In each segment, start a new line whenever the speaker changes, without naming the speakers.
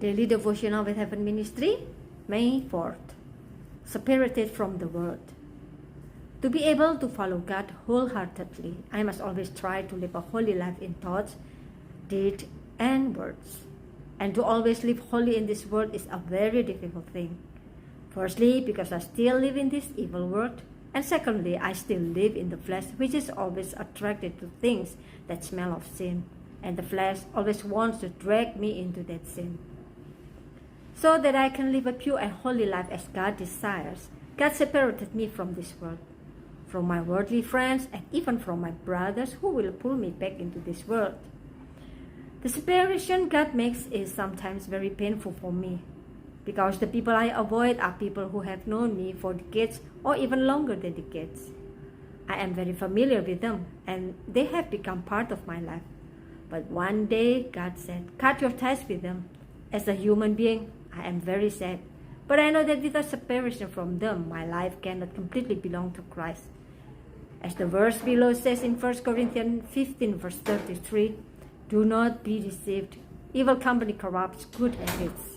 Daily Devotional with Heaven Ministry, May 4th. Separated from the world. To be able to follow God wholeheartedly, I must always try to live a holy life in thoughts, deed, and words. And to always live holy in this world is a very difficult thing. Firstly, because I still live in this evil world. And secondly, I still live in the flesh, which is always attracted to things that smell of sin. And the flesh always wants to drag me into that sin. So that I can live a pure and holy life as God desires, God separated me from this world, from my worldly friends, and even from my brothers who will pull me back into this world. The separation God makes is sometimes very painful for me, because the people I avoid are people who have known me for decades or even longer than decades. I am very familiar with them, and they have become part of my life. But one day, God said, cut your ties with them. As a human being, I am very sad, but I know that without separation from them, my life cannot completely belong to Christ. As the verse below says in 1 Corinthians 15 verse 33, do not be deceived. Evil company corrupts good habits.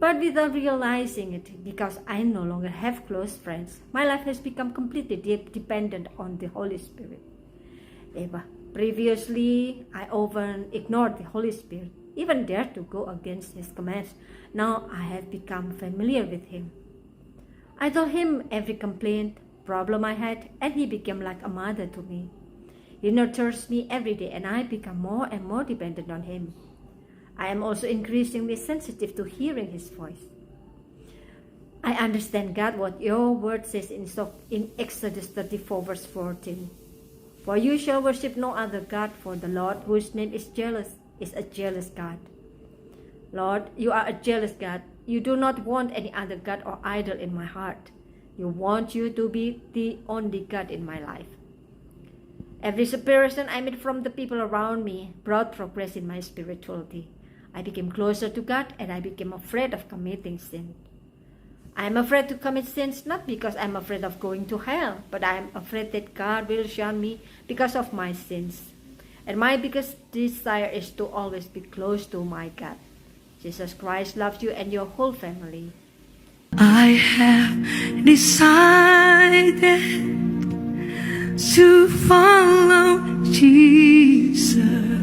But without realizing it, because I no longer have close friends, my life has become completely dependent on the Holy Spirit. Previously, I often ignored the Holy Spirit, even dared to go against His commands. Now I have become familiar with Him. I told Him every complaint, problem I had, and He became like a mother to me. He nurtures me every day, and I become more and more dependent on Him. I am also increasingly sensitive to hearing His voice. I understand, God, what your word says in Exodus 34 verse 14. For you shall worship no other God, for the Lord, whose name is jealous, is a jealous God. Lord, you are a jealous God. You do not want any other God or idol in my heart. You want you to be the only God in my life. Every separation I made from the people around me brought progress in my spirituality. I became closer to God, and I became afraid of committing sin. I am afraid to commit sins not because I am afraid of going to hell, but I am afraid that God will shun me because of my sins. And my biggest desire is to always be close to my God. Jesus Christ loves you and your whole family.
I have decided to follow Jesus.